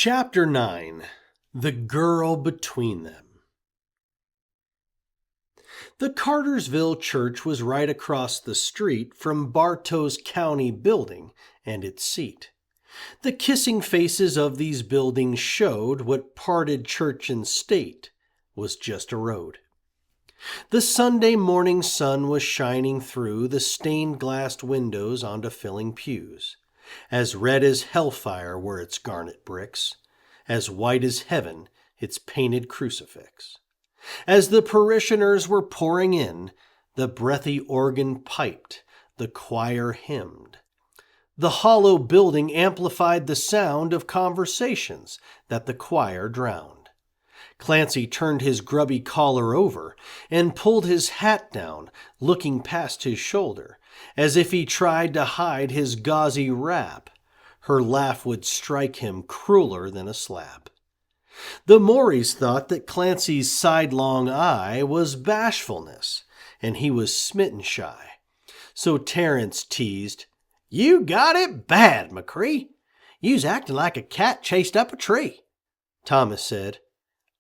Chapter 9. The Girl Between Them. The Cartersville Church was right across the street from Bartow's County building and its seat. The kissing faces of these buildings showed what parted church and state was just a road. The Sunday morning sun was shining through the stained-glassed windows onto filling pews. As red as hellfire were its garnet bricks, as white as heaven its painted crucifix. As the parishioners were pouring in, the breathy organ piped, the choir hymned. The hollow building amplified the sound of conversations that the choir drowned. Clancy turned his grubby collar over and pulled his hat down, looking past his shoulder, as if he tried to hide his gauzy wrap. Her laugh would strike him crueler than a slap. The Morys thought that Clancy's sidelong eye was bashfulness, and he was smitten shy. So Terence teased, "You got it bad, Macree. You's acting like a cat chased up a tree." Thomas said,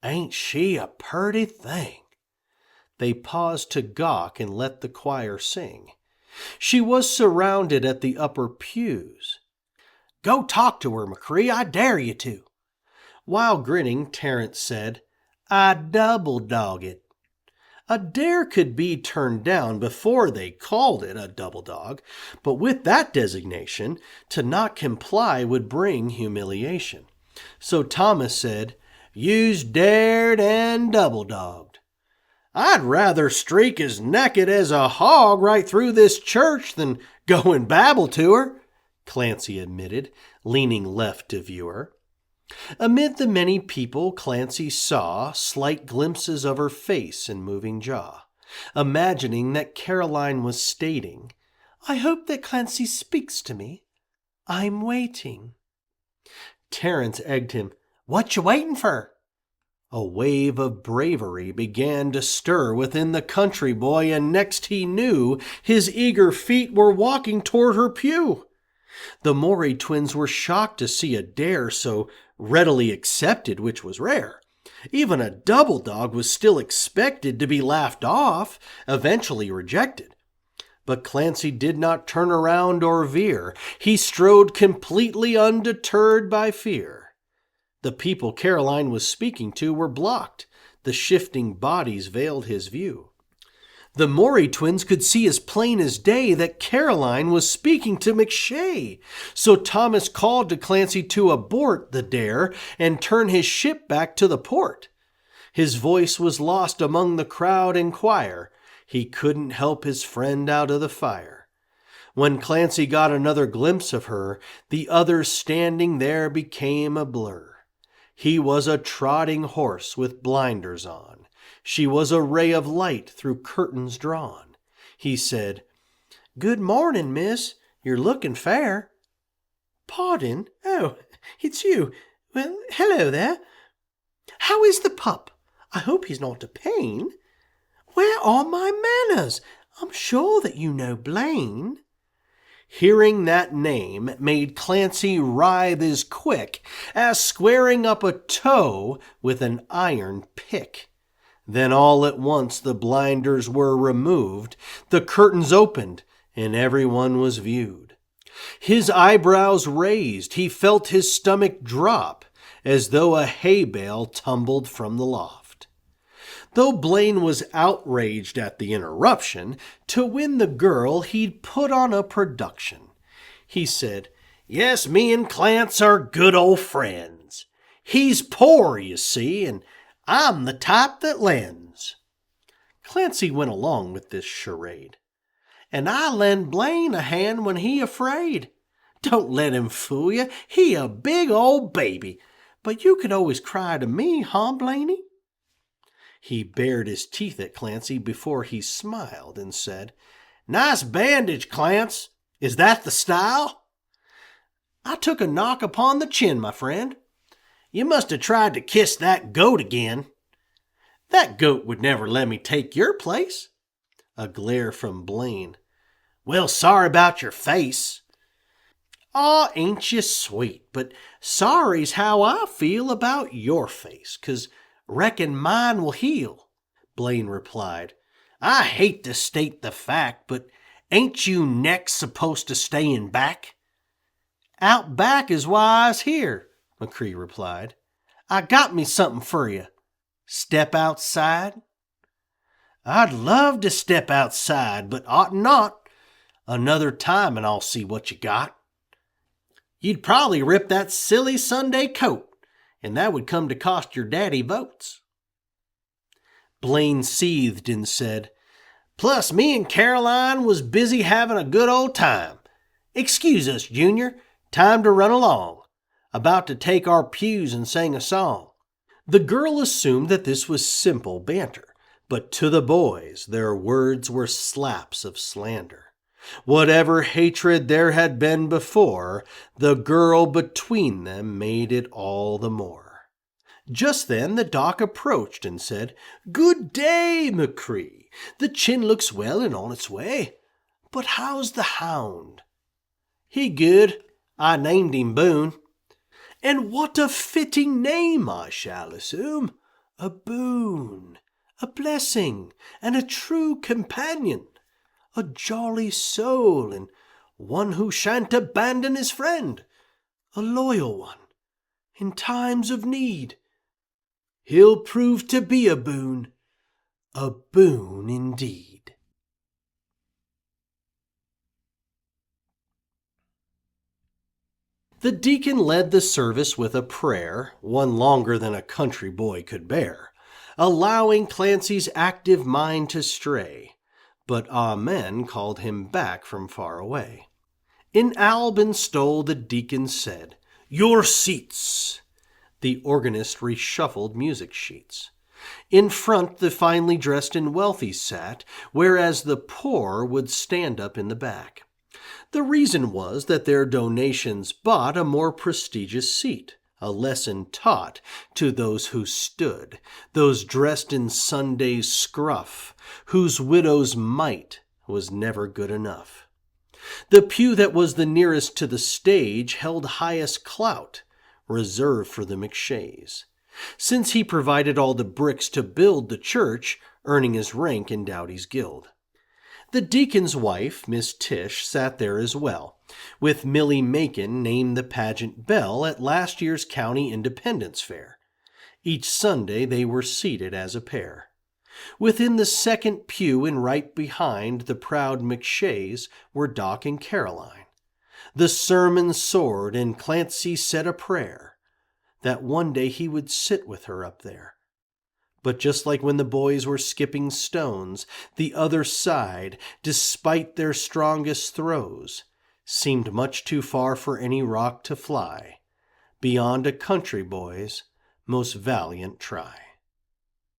"Ain't she a purty thing?" They paused to gawk and let the choir sing. She was surrounded at the upper pews. "Go talk to her, Macree, I dare you to." While grinning, Terence said, "I double dog it." A dare could be turned down before they called it a double dog, but with that designation, to not comply would bring humiliation. So Thomas said, "You's dared and double dogged." "I'd rather streak as naked as a hog right through this church than go and babble to her," Clancy admitted, leaning left to view her. Amid the many people, Clancy saw slight glimpses of her face and moving jaw, imagining that Caroline was stating, "I hope that Clancy speaks to me. I'm waiting." Terence egged him, "What you waiting for?" A wave of bravery began to stir within the country boy, and next he knew, his eager feet were walking toward her pew. The Mory twins were shocked to see a dare so readily accepted, which was rare. Even a double dog was still expected to be laughed off, eventually rejected. But Clancy did not turn around or veer. He strode completely undeterred by fear. The people Caroline was speaking to were blocked. The shifting bodies veiled his view. The Mory twins could see as plain as day that Caroline was speaking to McShay. So Thomas called to Clancy to abort the dare and turn his ship back to the port. His voice was lost among the crowd and choir. He couldn't help his friend out of the fire. When Clancy got another glimpse of her, the others standing there became a blur. He was a trotting horse with blinders on. She was a ray of light through curtains drawn. He said, "Good morning, miss. You're looking fair." "Pardon? Oh, it's you. Well, hello there. How is the pup? I hope he's not a pain. Where are my manners? I'm sure that you know Blaine." Hearing that name made Clancy writhe as quick as squaring up a toe with an iron pick. Then all at once the blinders were removed, the curtains opened, and everyone was viewed. His eyebrows raised, he felt his stomach drop, as though a hay bale tumbled from the loft. Though Blaine was outraged at the interruption, to win the girl he'd put on a production. He said, "Yes, me and Clance are good old friends. He's poor, you see, and I'm the type that lends." Clancy went along with this charade. "And I lend Blaine a hand when he afraid. Don't let him fool you. He a big old baby. But you could always cry to me, huh, Blaney?" He bared his teeth at Clancy before he smiled and said, "Nice bandage, Clance. Is that the style?" "I took a knock upon the chin, my friend. You must have tried to kiss that goat again." "That goat would never let me take your place." A glare from Blaine. "Well, sorry about your face." Aw, ain't you sweet, but sorry's how I feel about your face, 'cause reckon mine will heal. Blaine replied, I hate to state the fact, but ain't you next supposed to stay in back? Out back is why I's here, Macree replied. I got me something for you. Step outside? I'd love to step outside, but ought not. Another time and I'll see what you got. You'd probably rip that silly Sunday coat, and that would come to cost your daddy votes. Blaine seethed and said, Plus, me and Caroline was busy having a good old time. Excuse us, Junior. Time to run along. About to take our pews and sing a song. The girl assumed that this was simple banter, but to the boys their words were slaps of slander. Whatever hatred there had been before, the girl between them made it all the more. Just then the doc approached and said, Good day, Macree. The chin looks well and on its way. But how's the hound? He good. I named him Boone. And what a fitting name, I shall assume. A boon, a blessing, and a true companion. A jolly soul, and one who shan't abandon his friend. A loyal one, in times of need. He'll prove to be a boon indeed. The deacon led the service with a prayer, one longer than a country boy could bear, allowing Clancy's active mind to stray, but amen called him back from far away. In Albin stole the deacon said, Your seats! The organist reshuffled music sheets. In front the finely dressed and wealthy sat, whereas the poor would stand up in the back. The reason was that their donations bought a more prestigious seat, a lesson taught to those who stood, those dressed in Sunday's scruff, whose widow's mite was never good enough. The pew that was the nearest to the stage held highest clout, reserved for the McShays, since he provided all the bricks to build the church, earning his rank in Dowdy's guild. The deacon's wife, Miss Tish, sat there as well, with Millie Macon named the pageant belle at last year's County Independence Fair. Each Sunday they were seated as a pair. Within the second pew and right behind the proud McShays were Doc and Caroline. The sermon soared and Clancy said a prayer that one day he would sit with her up there. But just like when the boys were skipping stones, the other side, despite their strongest throws, seemed much too far for any rock to fly, beyond a country boy's most valiant try.